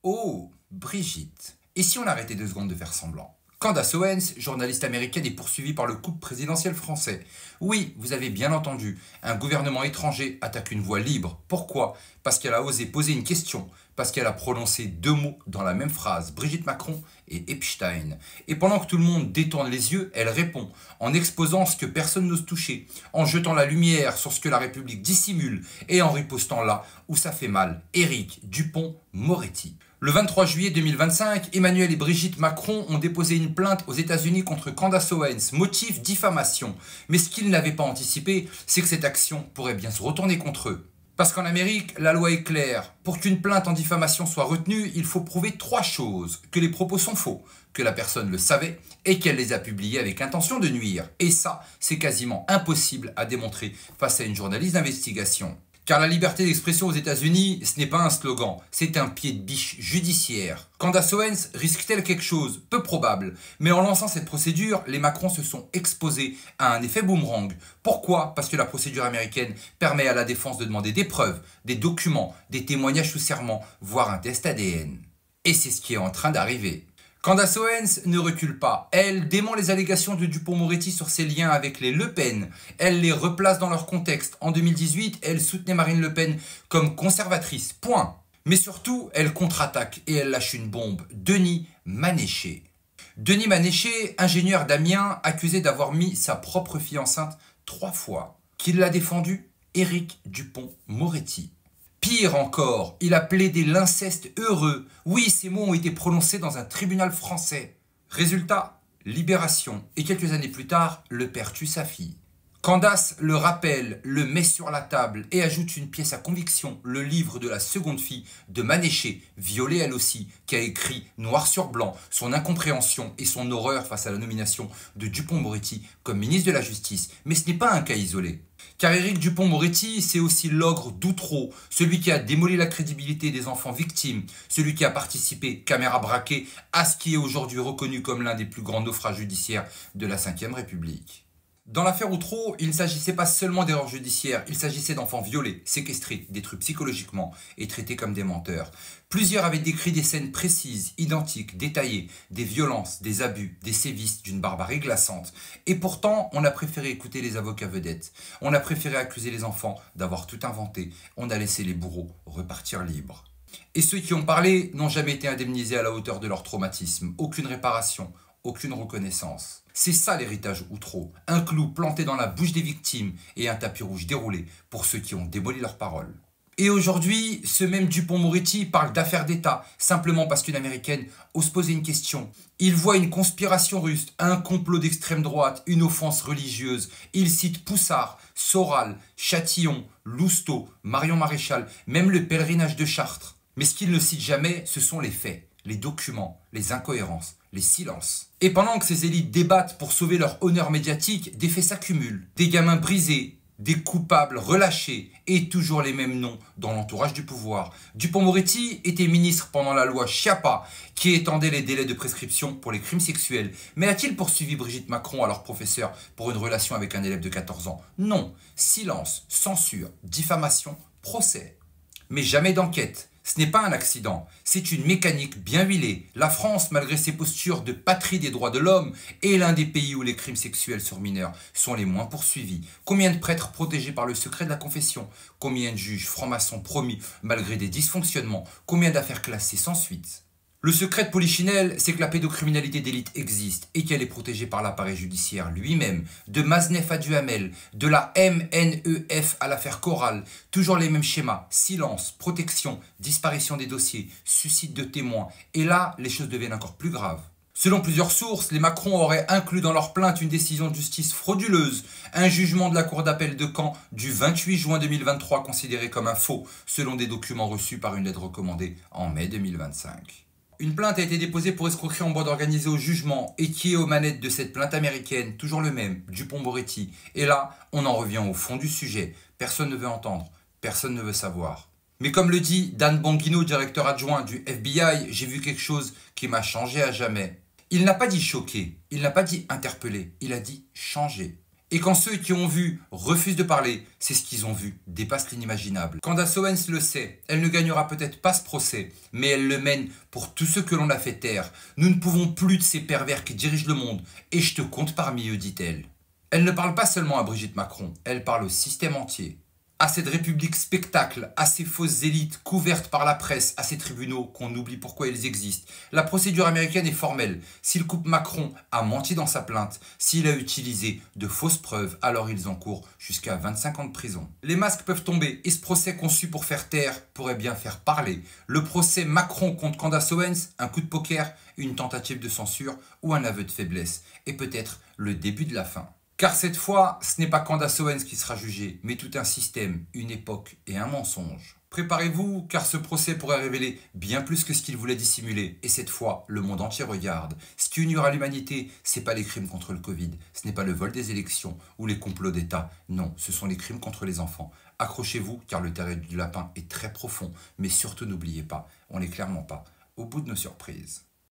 Oh, Brigitte. Et si on arrêtait 2 secondes de faire semblant? Candace Owens, journaliste américaine, est poursuivie par le couple présidentiel français. Oui, vous avez bien entendu, un gouvernement étranger attaque une voix libre. Pourquoi? Parce qu'elle a osé poser une question, parce qu'elle a prononcé 2 mots dans la même phrase, Brigitte Macron et Epstein. Et pendant que tout le monde détourne les yeux, elle répond, en exposant ce que personne n'ose toucher, en jetant la lumière sur ce que la République dissimule et en ripostant là où ça fait mal. Éric Dupond-Moretti. Le 23 juillet 2025, Emmanuel et Brigitte Macron ont déposé une plainte aux États-Unis contre Candace Owens, motif diffamation. Mais ce qu'ils n'avaient pas anticipé, c'est que cette action pourrait bien se retourner contre eux. Parce qu'en Amérique, la loi est claire. Pour qu'une plainte en diffamation soit retenue, il faut prouver 3 choses. Que les propos sont faux, que la personne le savait et qu'elle les a publiés avec intention de nuire. Et ça, c'est quasiment impossible à démontrer face à une journaliste d'investigation. Car la liberté d'expression aux États-Unis, ce n'est pas un slogan, c'est un pied de biche judiciaire. Candace Owens risque-t-elle quelque chose? Peu probable. Mais en lançant cette procédure, les Macron se sont exposés à un effet boomerang. Pourquoi? Parce que la procédure américaine permet à la défense de demander des preuves, des documents, des témoignages sous serment, voire un test ADN. Et c'est ce qui est en train d'arriver. Candace Owens ne recule pas. Elle dément les allégations de Dupond-Moretti sur ses liens avec les Le Pen. Elle les replace dans leur contexte. En 2018, elle soutenait Marine Le Pen comme conservatrice. Point. Mais surtout, elle contre-attaque et elle lâche une bombe. Denis Manéché. Denis Manéché, ingénieur d'Amiens, accusé d'avoir mis sa propre fille enceinte 3 fois. Qui l'a défendu? Éric Dupond-Moretti. Pire encore, il a plaidé l'inceste heureux. Oui, ces mots ont été prononcés dans un tribunal français. Résultat, libération. Et quelques années plus tard, le père tue sa fille. Candace le rappelle, le met sur la table et ajoute une pièce à conviction, le livre de la seconde fille de Manéché, violée elle aussi, qui a écrit noir sur blanc son incompréhension et son horreur face à la nomination de Dupond-Moretti comme ministre de la Justice. Mais ce n'est pas un cas isolé. Car Éric Dupond-Moretti, c'est aussi l'ogre d'Outreau, celui qui a démoli la crédibilité des enfants victimes, celui qui a participé, caméra braquée, à ce qui est aujourd'hui reconnu comme l'un des plus grands naufrages judiciaires de la Ve République. Dans l'affaire Outreau, il ne s'agissait pas seulement d'erreurs judiciaires, il s'agissait d'enfants violés, séquestrés, détruits psychologiquement et traités comme des menteurs. Plusieurs avaient décrit des scènes précises, identiques, détaillées, des violences, des abus, des sévices d'une barbarie glaçante. Et pourtant, on a préféré écouter les avocats vedettes. On a préféré accuser les enfants d'avoir tout inventé. On a laissé les bourreaux repartir libres. Et ceux qui ont parlé n'ont jamais été indemnisés à la hauteur de leur traumatisme. Aucune réparation, aucune reconnaissance. C'est ça l'héritage Outreau, un clou planté dans la bouche des victimes et un tapis rouge déroulé pour ceux qui ont démoli leurs paroles. Et aujourd'hui, ce même Dupond-Moretti parle d'affaires d'État, simplement parce qu'une Américaine ose poser une question. Il voit une conspiration russe, un complot d'extrême droite, une offense religieuse. Il cite Poussard, Soral, Châtillon, Lousteau, Marion Maréchal, même le pèlerinage de Chartres. Mais ce qu'il ne cite jamais, ce sont les faits, les documents, les incohérences, les silences. Et pendant que ces élites débattent pour sauver leur honneur médiatique, des faits s'accumulent. Des gamins brisés, des coupables relâchés et toujours les mêmes noms dans l'entourage du pouvoir. Dupond-Moretti était ministre pendant la loi Schiappa qui étendait les délais de prescription pour les crimes sexuels. Mais a-t-il poursuivi Brigitte Macron, alors professeur, pour une relation avec un élève de 14 ans? Non. Silence, censure, diffamation, procès. Mais jamais d'enquête. Ce n'est pas un accident, c'est une mécanique bien huilée. La France, malgré ses postures de patrie des droits de l'homme, est l'un des pays où les crimes sexuels sur mineurs sont les moins poursuivis. Combien de prêtres protégés par le secret de la confession? Combien de juges francs-maçons promis malgré des dysfonctionnements? Combien d'affaires classées sans suite? Le secret de Polichinelle, c'est que la pédocriminalité d'élite existe et qu'elle est protégée par l'appareil judiciaire lui-même. De Maznef à Duhamel, de la MNEF à l'affaire Chorale, toujours les mêmes schémas. Silence, protection, disparition des dossiers, suicide de témoins. Et là, les choses deviennent encore plus graves. Selon plusieurs sources, les Macron auraient inclus dans leur plainte une décision de justice frauduleuse, un jugement de la Cour d'appel de Caen du 28 juin 2023 considéré comme un faux, selon des documents reçus par une lettre recommandée en mai 2025. Une plainte a été déposée pour escroquerie en bande organisée au jugement et qui est aux manettes de cette plainte américaine, toujours le même, Dupond-Moretti. Et là, on en revient au fond du sujet. Personne ne veut entendre, personne ne veut savoir. Mais comme le dit Dan Bongino, directeur adjoint du FBI, j'ai vu quelque chose qui m'a changé à jamais. Il n'a pas dit choqué, il n'a pas dit interpellé, il a dit changé. Et quand ceux qui ont vu refusent de parler, c'est ce qu'ils ont vu dépasse l'inimaginable. Candace Owens le sait, elle ne gagnera peut-être pas ce procès, mais elle le mène pour tous ceux que l'on a fait taire. Nous ne pouvons plus de ces pervers qui dirigent le monde, et je te compte parmi eux, dit-elle. Elle ne parle pas seulement à Brigitte Macron, elle parle au système entier. À cette république spectacle, à ces fausses élites couvertes par la presse, à ces tribunaux qu'on oublie pourquoi ils existent. La procédure américaine est formelle. Si le couple Macron a menti dans sa plainte, s'il a utilisé de fausses preuves, alors ils encourent jusqu'à 25 ans de prison. Les masques peuvent tomber et ce procès conçu pour faire taire pourrait bien faire parler. Le procès Macron contre Candace Owens, un coup de poker, une tentative de censure ou un aveu de faiblesse. Et peut-être le début de la fin. Car cette fois, ce n'est pas Candace Owens qui sera jugée, mais tout un système, une époque et un mensonge. Préparez-vous, car ce procès pourrait révéler bien plus que ce qu'il voulait dissimuler. Et cette fois, le monde entier regarde. Ce qui unira l'humanité, ce n'est pas les crimes contre le Covid, ce n'est pas le vol des élections ou les complots d'État. Non, ce sont les crimes contre les enfants. Accrochez-vous, car le terrain du lapin est très profond. Mais surtout n'oubliez pas, on n'est clairement pas au bout de nos surprises.